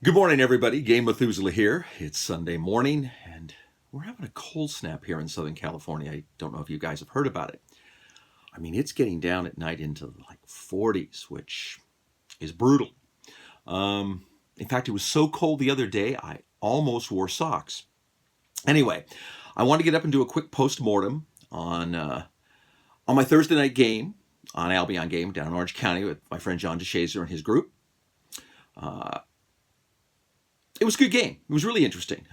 Good morning, everybody. Game Methuselah here. It's Sunday morning, and we're having a cold snap here in Southern California. I don't know if you guys have heard about it. I mean, it's getting down at night into like 40s, which is brutal. In fact, it was so cold the other day, I almost wore socks. Anyway, I want to get up and do a quick post-mortem on my Thursday night game, on Albion game down in Orange County with my friend John DeShazer and his group. It was a good game. It was really interesting.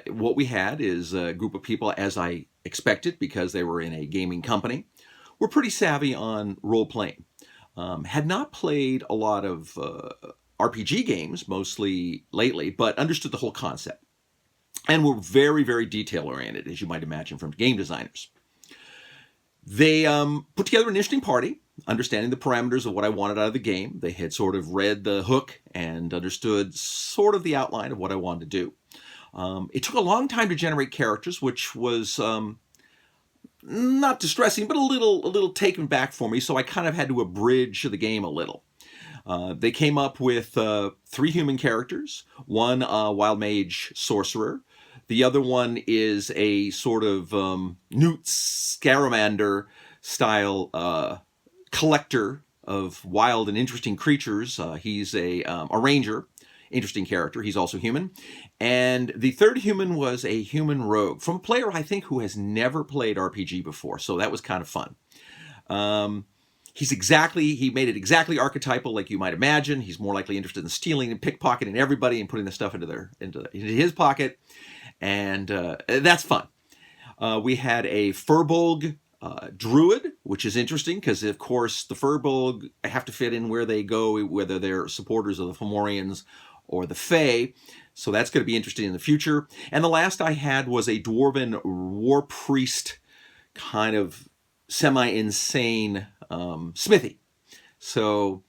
What we had is a group of people, as I expected, because they were in a gaming company, were pretty savvy on role-playing. Had not played a lot of RPG games, mostly lately, but understood the whole concept. And were very, very detail-oriented, as you might imagine, from game designers. They put together an interesting party, understanding the parameters of what I wanted out of the game. They had sort of read the hook and understood sort of the outline of what I wanted to do. It took a long time to generate characters, which was not distressing, but a little taken back for me, so I kind of had to abridge the game a little. They came up with 3 human characters, one wild mage sorcerer. The other one is a sort of Newt Scamander style collector of wild and interesting creatures. He's a ranger, interesting character. He's also human. And the third human was a human rogue from a player, I think, who has never played RPG before. So that was kind of fun. He made it exactly archetypal, like you might imagine. He's more likely interested in stealing and pickpocketing everybody and putting the stuff into his pocket. And that's fun. We had a Furbolg druid, which is interesting because, of course, the Furbolg have to fit in where they go, whether they're supporters of the Fomorians or the Fae. So that's going to be interesting in the future. And the last I had was a dwarven war priest, kind of semi-insane smithy. So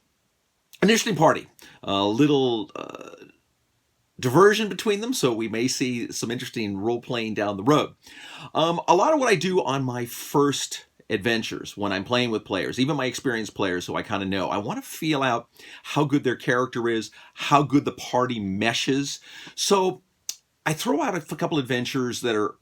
an interesting party. A little diversion between them, so we may see some interesting role-playing down the road. A lot of what I do on my first adventures, when I'm playing with players, even my experienced players who I kind of know, I want to feel out how good their character is, how good the party meshes. So I throw out a couple adventures that are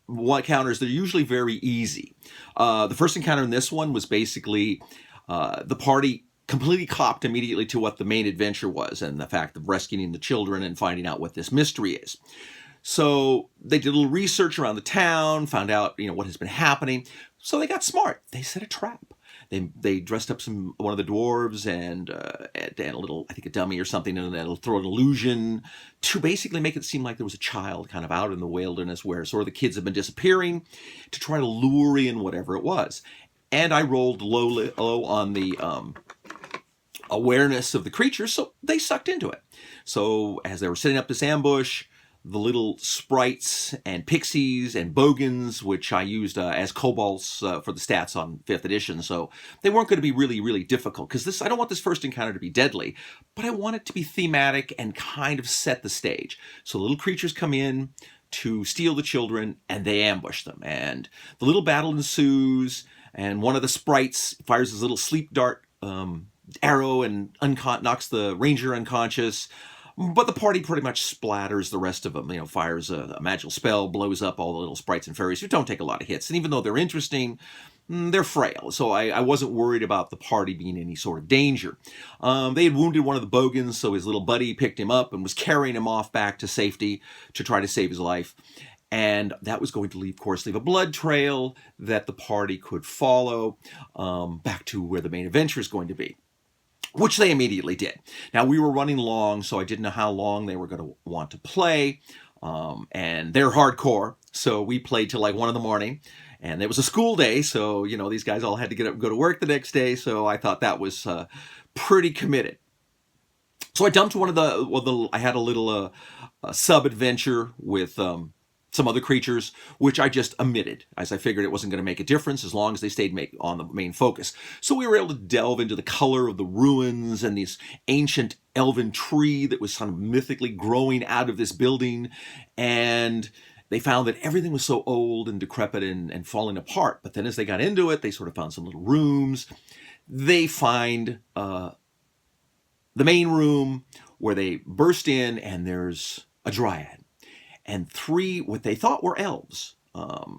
encounters that are usually very easy. The first encounter in this one was basically the party completely copped immediately to what the main adventure was and the fact of rescuing the children and finding out what this mystery is. So they did a little research around the town, found out what has been happening. So they got smart. They set a trap. They dressed up one of the dwarves and a little, I think, a dummy or something, and that'll throw an illusion to basically make it seem like there was a child kind of out in the wilderness where sort of the kids have been disappearing, to try to lure in whatever it was. And I rolled low on the awareness of the creatures, so they sucked into it. So as they were setting up this ambush, the little sprites and pixies and bogans, which I used as kobolds for the stats on 5th edition, so they weren't going to be really, really difficult, because I don't want this first encounter to be deadly, but I want it to be thematic and kind of set the stage. So little creatures come in to steal the children, and they ambush them, and the little battle ensues, and one of the sprites fires his little sleep dart arrow and knocks the ranger unconscious, but the party pretty much splatters the rest of them. Fires a magical spell, blows up all the little sprites and fairies who don't take a lot of hits. And even though they're interesting, they're frail. So I wasn't worried about the party being in any sort of danger. They had wounded one of the bogans, so his little buddy picked him up and was carrying him off back to safety to try to save his life. And that was going to leave a blood trail that the party could follow back to where the main adventure is going to be, which they immediately did. Now, we were running long, so I didn't know how long they were going to want to play, and they're hardcore, so we played till like 1 in the morning, and it was a school day, so, these guys all had to get up and go to work the next day, so I thought that was pretty committed. So I dumped I had a little sub-adventure with some other creatures, which I just omitted, as I figured it wasn't going to make a difference as long as they stayed on the main focus. So we were able to delve into the color of the ruins and this ancient elven tree that was kind of mythically growing out of this building, and they found that everything was so old and decrepit and falling apart. But then as they got into it, they sort of found some little rooms. They find the main room where they burst in and there's a dryad and 3 what they thought were elves.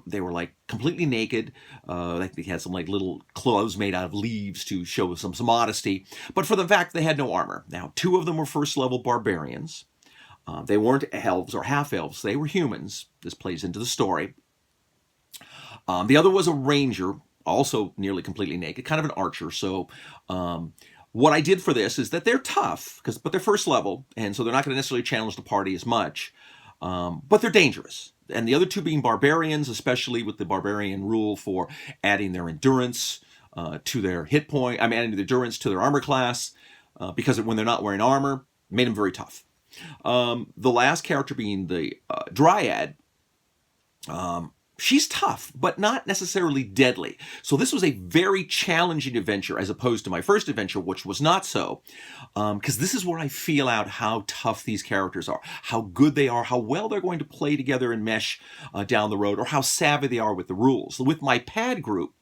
They were like completely naked. Like they had some like little clothes made out of leaves to show some modesty. But for the fact they had no armor. Now, 2 of them were first level barbarians. They weren't elves or half elves. They were humans. This plays into the story. The other was a ranger, also nearly completely naked, kind of an archer. So what I did for this is that they're tough, but they're first level, and so they're not going to necessarily challenge the party as much. But they're dangerous. And the other 2 being barbarians, especially with the barbarian rule for adding their endurance to their hit point. I'm adding the endurance to their armor class because when they're not wearing armor, made them very tough. The last character being the dryad. She's tough, but not necessarily deadly. So this was a very challenging adventure as opposed to my first adventure, which was not so. Because this is where I feel out how tough these characters are, how good they are, how well they're going to play together and mesh down the road, or how savvy they are with the rules. So with my pad group,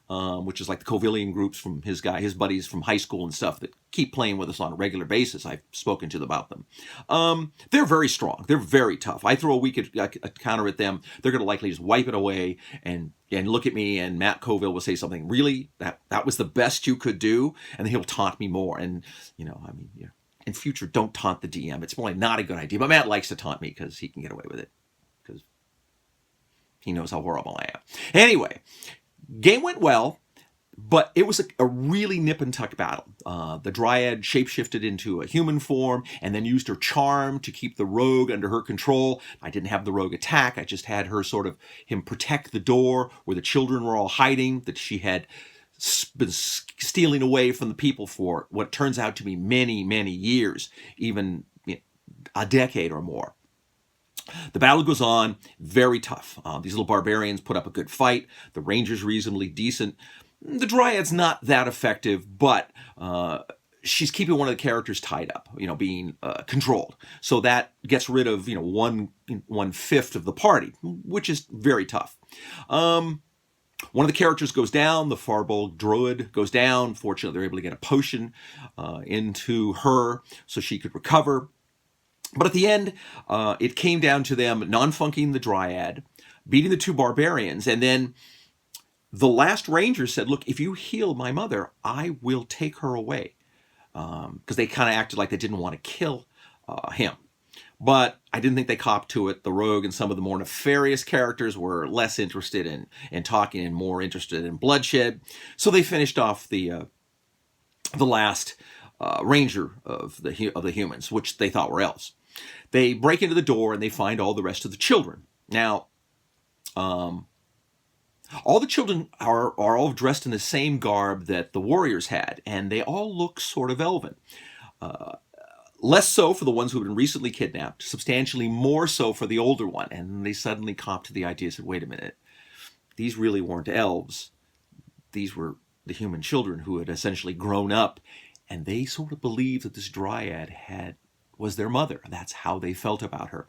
which is like the Covillian groups from his buddies from high school and stuff that keep playing with us on a regular basis. I've spoken to them about them. They're very strong. They're very tough. I throw a weak counter at them, they're going to likely just wipe it away and look at me, and Matt Colville will say something, really? That was the best you could do? And he'll taunt me more. And, in future, don't taunt the DM. It's probably not a good idea. But Matt likes to taunt me because he can get away with it. Because he knows how horrible I am. Anyway, game went well, but it was a really nip and tuck battle. The dryad shapeshifted into a human form and then used her charm to keep the rogue under her control. I didn't have the rogue attack. I just had her him protect the door where the children were all hiding that she had been stealing away from the people for what turns out to be many, many years, even a decade or more. The battle goes on, very tough. These little barbarians put up a good fight. The ranger's reasonably decent. The dryad's not that effective, but she's keeping one of the characters tied up, being controlled. So that gets rid of, 1/5 of the party, which is very tough. One of the characters goes down. The Farbold Druid goes down. Fortunately, they're able to get a potion into her so she could recover. But at the end, it came down to them non-funking the dryad, beating the 2 barbarians, and then the last ranger said, look, if you heal my mother, I will take her away. Because they kind of acted like they didn't want to kill him. But I didn't think they copped to it. The rogue and some of the more nefarious characters were less interested in talking and more interested in bloodshed. So they finished off the last ranger of the humans, which they thought were elves. They break into the door and they find all the rest of the children. Now, all the children are all dressed in the same garb that the warriors had, and they all look sort of elven. Less so for the ones who have been recently kidnapped, substantially more so for the older one. And they suddenly copped to the idea, said, wait a minute, these really weren't elves. These were the human children who had essentially grown up, and they sort of believed that this dryad was their mother. That's how they felt about her.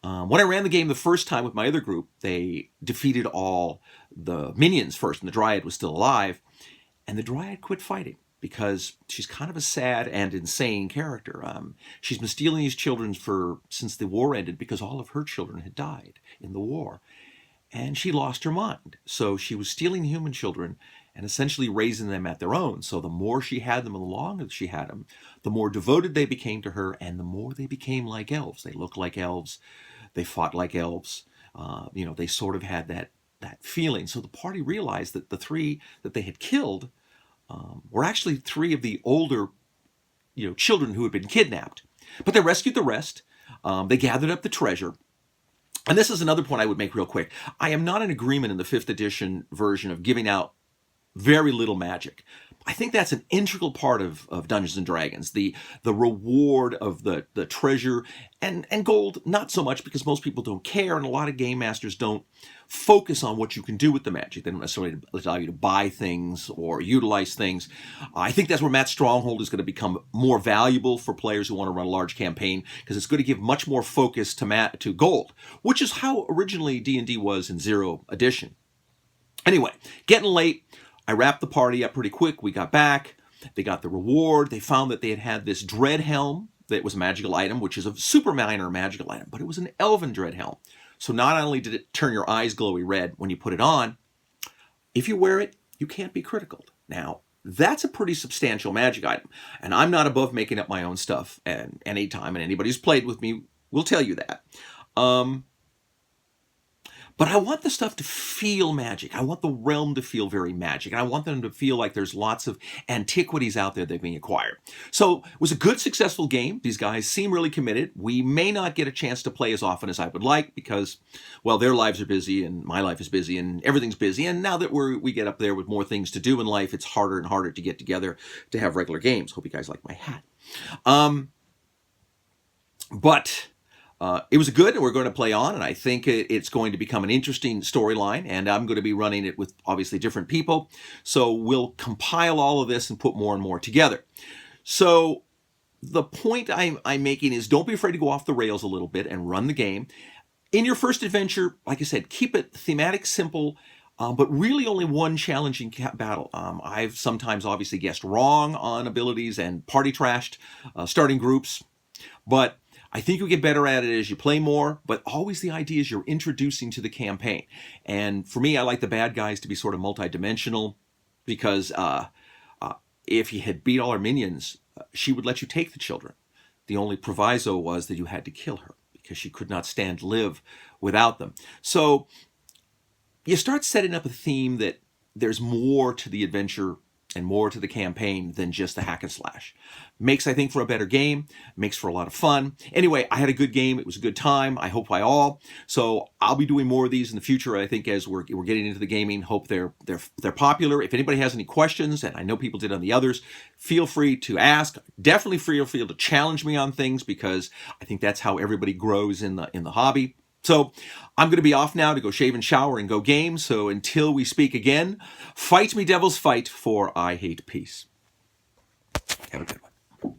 When I ran the game the first time with my other group, they defeated all the minions first, and the dryad was still alive, and the dryad quit fighting because she's kind of a sad and insane character. She's been stealing these children since the war ended because all of her children had died in the war, and she lost her mind. So she was stealing human children and essentially raising them at their own. So the more she had them and the longer she had them, the more devoted they became to her, and the more they became like elves. They looked like elves. They fought like elves. They sort of had that feeling. So the party realized that the 3 that they had killed were actually 3 of the older, children who had been kidnapped. But they rescued the rest. They gathered up the treasure. And this is another point I would make real quick. I am not in agreement in the 5th edition version of giving out very little magic. I think that's an integral part of Dungeons and Dragons. The reward of the treasure and gold, not so much, because most people don't care, and a lot of game masters don't focus on what you can do with the magic. They don't necessarily allow you to buy things or utilize things. I think that's where Matt's Stronghold is going to become more valuable for players who want to run a large campaign, because it's going to give much more focus to gold, which is how originally D&D was in 0th edition. Anyway, getting late. I wrapped the party up pretty quick. We got back. They got the reward. They found that they had this dread helm that was a magical item, which is a super minor magical item, but it was an elven dread helm. So not only did it turn your eyes glowy red when you put it on, if you wear it, you can't be critical. Now, that's a pretty substantial magic item. And I'm not above making up my own stuff and anytime, and anybody who's played with me will tell you that. But I want the stuff to feel magic. I want the realm to feel very magic. And I want them to feel like there's lots of antiquities out there that are being acquired. So it was a good, successful game. These guys seem really committed. We may not get a chance to play as often as I would like because, well, their lives are busy and my life is busy and everything's busy. And now that we get up there with more things to do in life, it's harder and harder to get together to have regular games. Hope you guys like my hat. It was good, and we're going to play on, and I think it's going to become an interesting storyline, and I'm going to be running it with, obviously, different people. So we'll compile all of this and put more and more together. So the point I'm making is don't be afraid to go off the rails a little bit and run the game. In your first adventure, like I said, keep it thematic, simple, but really only one challenging battle. I've sometimes obviously guessed wrong on abilities and party trashed starting groups, but I think you'll get better at it as you play more, but always the idea is you're introducing to the campaign. And for me, I like the bad guys to be sort of multidimensional because if you had beat all her minions, she would let you take the children. The only proviso was that you had to kill her because she could not live without them. So you start setting up a theme that there's more to the adventure and more to the campaign than just the hack and slash. Makes, I think, for a better game. Makes for a lot of fun. Anyway, I had a good game. It was a good time. I hope by all. So I'll be doing more of these in the future. I think as we're getting into the gaming, hope they're popular. If anybody has any questions, and I know people did on the others, feel free to ask. Definitely feel free to challenge me on things because I think that's how everybody grows in the hobby. So I'm going to be off now to go shave and shower and go game. So until we speak again, fight me devils fight, for I hate peace. Have a good one.